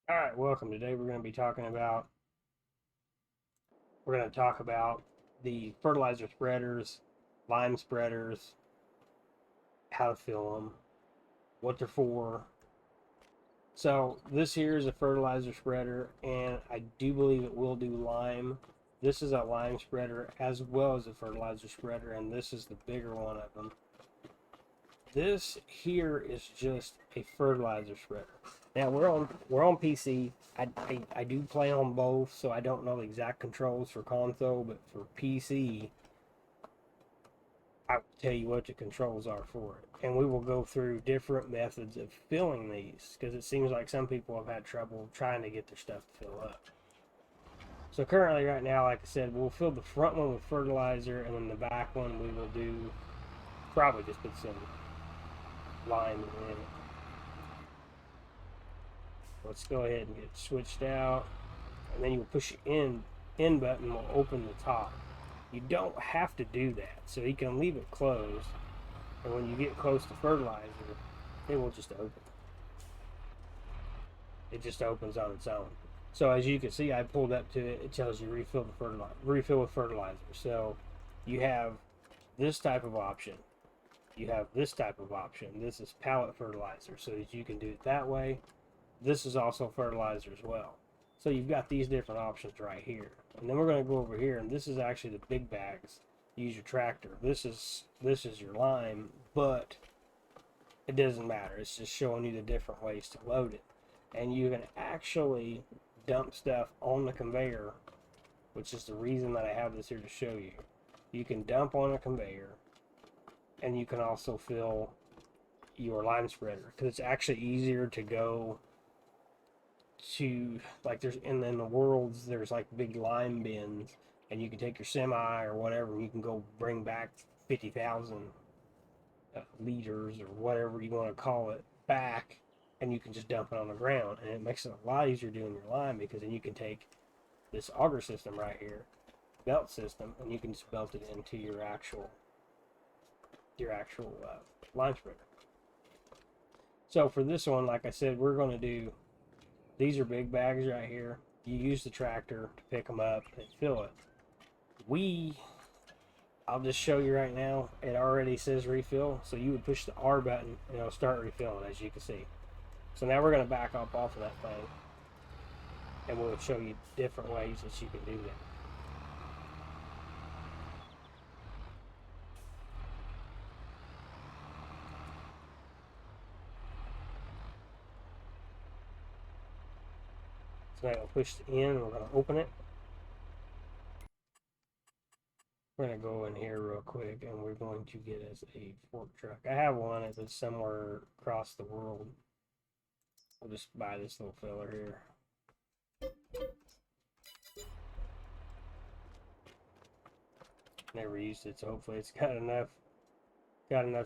All right, welcome. Today we're going to talk about the fertilizer spreaders, lime spreaders, how to fill them, what they're for. So this here is a fertilizer spreader, and I do believe it will do lime. This is a lime spreader as well as a fertilizer spreader, and this is the bigger one of them. This here is just a fertilizer spreader. Now we're on PC. I do play on both, so I don't know the exact controls for console, but for PC, I will tell you what the controls are for it. And we will go through different methods of filling these because it seems like some people have had trouble trying to get their stuff to fill up. So currently, right now, like I said, we'll fill the front one with fertilizer, and then the back one we will do probably just put some lime in it. Let's go ahead and get it switched out, and then you push the in button will open the top. You don't have to do that, so you can leave it closed, and when you get close to fertilizer, it will just open. It just opens on its own. So as you can see, I pulled up to it. It tells you refill with fertilizer. So you have this type of option. You have this type of option. This is pallet fertilizer, so that you can do it that way. This is also fertilizer as well. So you've got these different options right here. And then we're going to go over here, and this is actually the big bags. Use your tractor. This is your lime, but it doesn't matter. It's just showing you the different ways to load it. And you can actually dump stuff on the conveyor, which is the reason that I have this here to show you. You can dump on a conveyor, and you can also fill your lime spreader, because it's actually easier to go to, like, there's in the worlds there's like big lime bins, and you can take your semi or whatever, and you can go bring back 50,000 liters or whatever you want to call it back, and you can just dump it on the ground, and it makes it a lot easier doing your lime, because then you can take this auger system right here, belt system, and you can just belt it into your actual lime spreader. So for this one, like I said, we're going to do, these are big bags right here. You use the tractor to pick them up and fill it. I'll just show you right now, it already says refill, so you would push the R button and it'll start refilling, as you can see. So now we're going to back up off of that thing, and we'll show you different ways that you can do that. So now we'll push the in, and we're going to open it. We're going to go in here real quick, and we're going to get us a fork truck. I have one that's somewhere across the world. We'll just buy this little filler here. Never used it, so hopefully it's got enough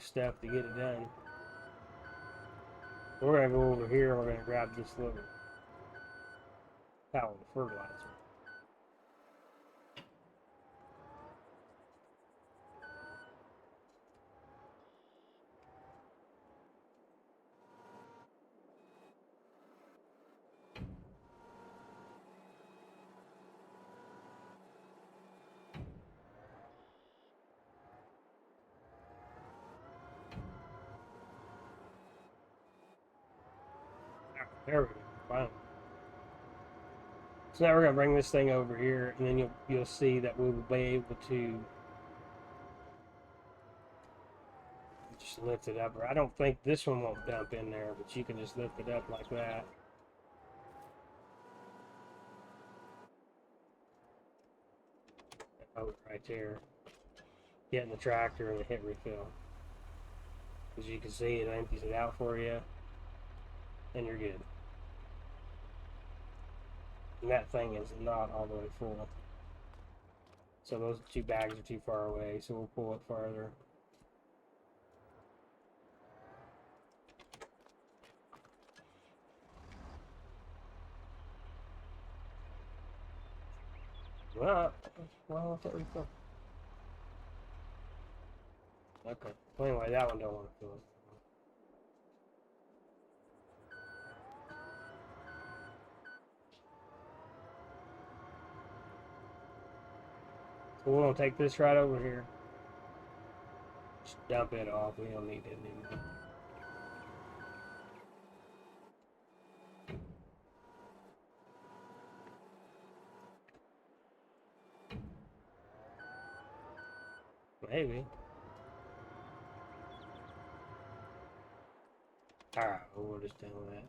stuff to get it done. We're going to go over here, and we're going to grab this little pallet of fertilizer. There we go. Finally. So now we're going to bring this thing over here, and then you'll see that we will be able to just lift it up. I don't think this one won't dump in there, but you can just lift it up like that. Oh, right there. Get in the tractor and hit refill. As you can see, it empties it out for you, and you're good. And that thing is not all the way full. So those two bags are too far away, so we'll pull it farther. Well, let refill. Okay. Well, anyway, that one don't want to fill it. So we're gonna take this right over here. Just dump it off. We don't need it anymore. Maybe. Alright, we'll just done with that.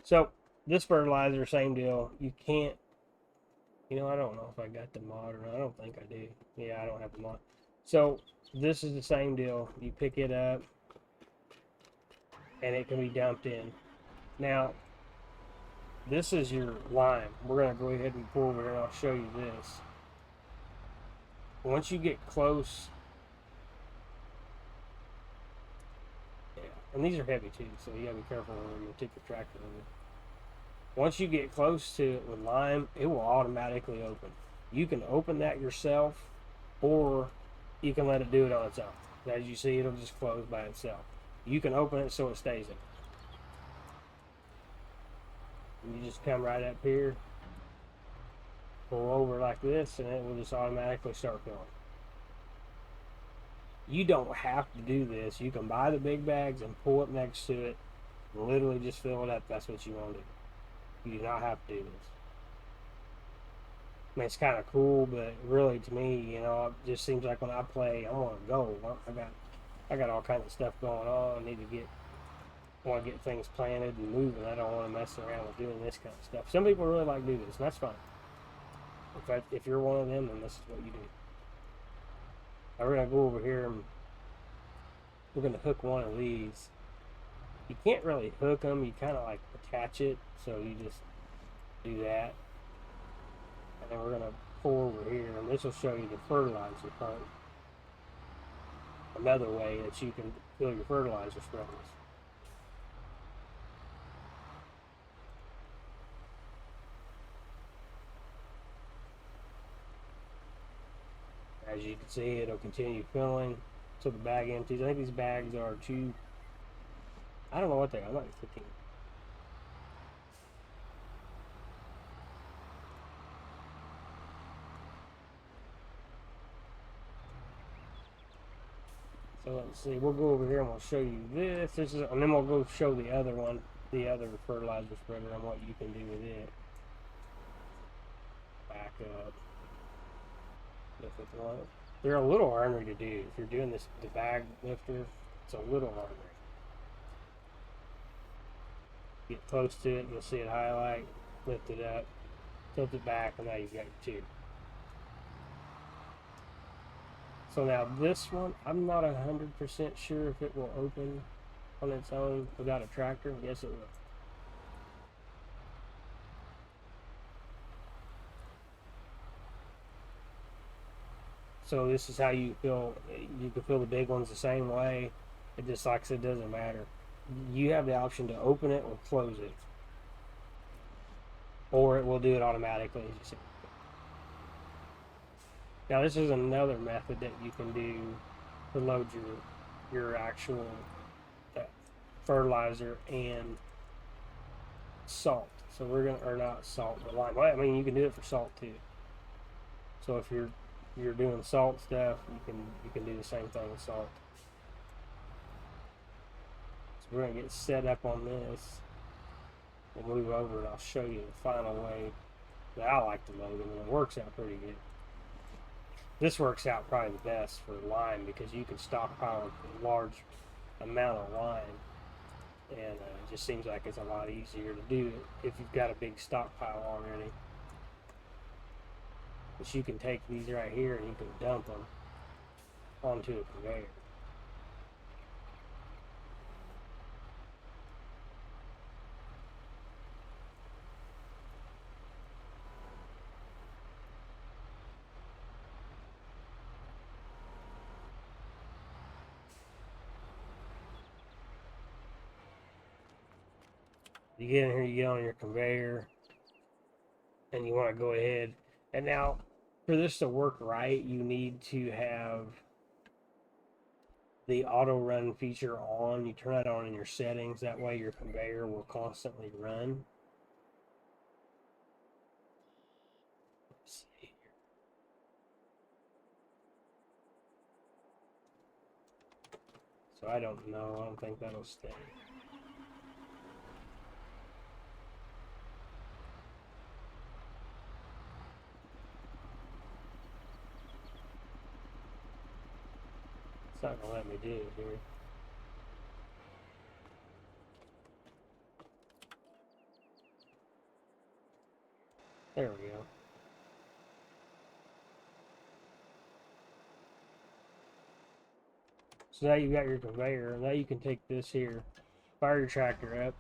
So, this fertilizer, same deal. You can't, you know, I don't know if I got the mod or not. I don't think I do. Yeah, I don't have the mod. So, this is the same deal. You pick it up, and it can be dumped in. Now, this is your lime. We're going to go ahead and pull over here, and I'll show you this. Once you get close, yeah, and these are heavy too, so you got to be careful when you take your tractor over. Once you get close to it with lime, it will automatically open. You can open that yourself, or you can let it do it on its own. As you see, it'll just close by itself. You can open it so it stays in. And you just come right up here, pull over like this, and it will just automatically start filling. You don't have to do this. You can buy the big bags and pull it next to it, and literally just fill it up. That's what you want to do. You do not have to do this. I mean, it's kind of cool, but really, to me, you know, it just seems like when I play, I want to go. I got all kinds of stuff going on. I want to get things planted and moving. I don't want to mess around with doing this kind of stuff. Some people really like to do this, and that's fine. If you're one of them, then this is what you do. Now we're gonna go over here and we're gonna hook one of these. You can't really hook them. You kind of like attach it, so you just do that. And then we're going to pull over here, and this will show you the fertilizer part. Another way that you can fill your fertilizer spreaders. As you can see, it'll continue filling till the bag empties. I think these bags are I don't know what they are. I'm not 15. So let's see. We'll go over here and we'll show you this. And then we'll go show the other one, the other fertilizer spreader, and what you can do with it. Back up. They're a little ornery to do. If you're doing this, the bag lifter, it's a little ornery. Get close to it, you'll see it highlight, lift it up, tilt it back, and now you've got your tube. So now this one, I'm not 100% sure if it will open on its own without a tractor. Yes, it will. So this is how you fill. You can fill the big ones the same way. It just, like I said, doesn't matter. You have the option to open it or close it, or it will do it automatically, as you see. Now this is another method that you can do to load your actual fertilizer and salt. So we're gonna, or not salt, but lime. Well, I mean, you can do it for salt too. So if you're doing salt stuff, you can do the same thing with salt. So we're gonna get set up on this. We'll move over and I'll show you the final way that I like to load them, and it works out pretty good. This works out probably the best for lime because you can stockpile a large amount of lime, and it just seems like it's a lot easier to do if you've got a big stockpile already. But you can take these right here and you can dump them onto a conveyor. You get in here, you get on your conveyor, and you want to go ahead. And now, for this to work right, you need to have the auto run feature on. You turn that on in your settings. That way your conveyor will constantly run. Let's see here. So I don't know. I don't think that'll stay. It's not gonna let me do it here. There we go. So now you've got your conveyor. Now you can take this here, fire your tractor up,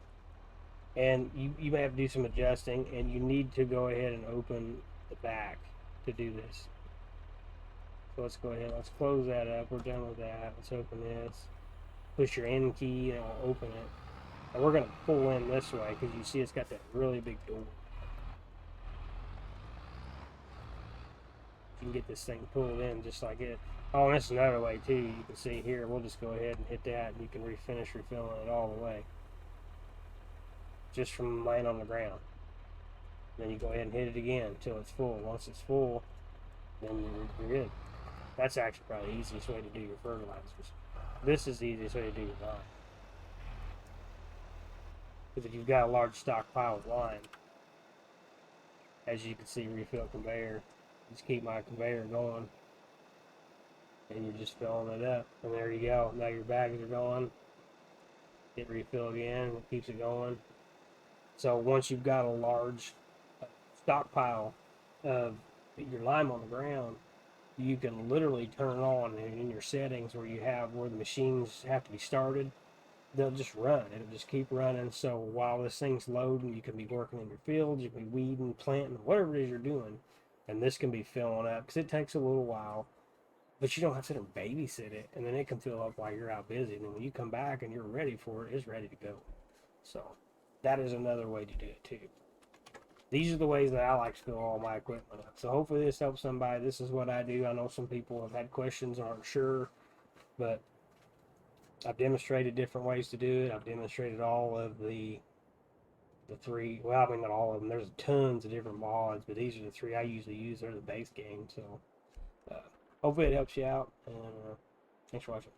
and you may have to do some adjusting, and you need to go ahead and open the back to do this. So let's go ahead, let's close that up. We're done with that. Let's open this. Push your N key and it'll open it. And we're going to pull in this way because you see it's got that really big door. You can get this thing pulled in just like it. Oh, and that's another way too. You can see here, we'll just go ahead and hit that and you can finish refilling it all the way. Just from laying on the ground. Then you go ahead and hit it again until it's full. Once it's full, then you're good. That's actually probably the easiest way to do your fertilizers. This is the easiest way to do your lime. Because if you've got a large stockpile of lime, as you can see, refill conveyor, just keep my conveyor going, and you're just filling it up. And there you go. Now your bags are going. Hit refill again. It keeps it going. So once you've got a large stockpile of your lime on the ground, you can literally turn it on in your settings where you have where the machines have to be started. They'll just run. It'll just keep running. So while this thing's loading, you can be working in your fields, you can be weeding, planting, whatever it is you're doing, and this can be filling up because it takes a little while, but you don't have to sit and babysit it, and then it can fill up while you're out busy. And then when you come back and you're ready for it, it's ready to go. So that is another way to do it too. These are the ways that I like to fill all my equipment up. So hopefully this helps somebody. This is what I do. I know some people have had questions, aren't sure, but I've demonstrated different ways to do it. I've demonstrated all of the three. Well, I mean not all of them. There's tons of different mods, but these are the three I usually use. They're the base game. So hopefully it helps you out. And thanks for watching.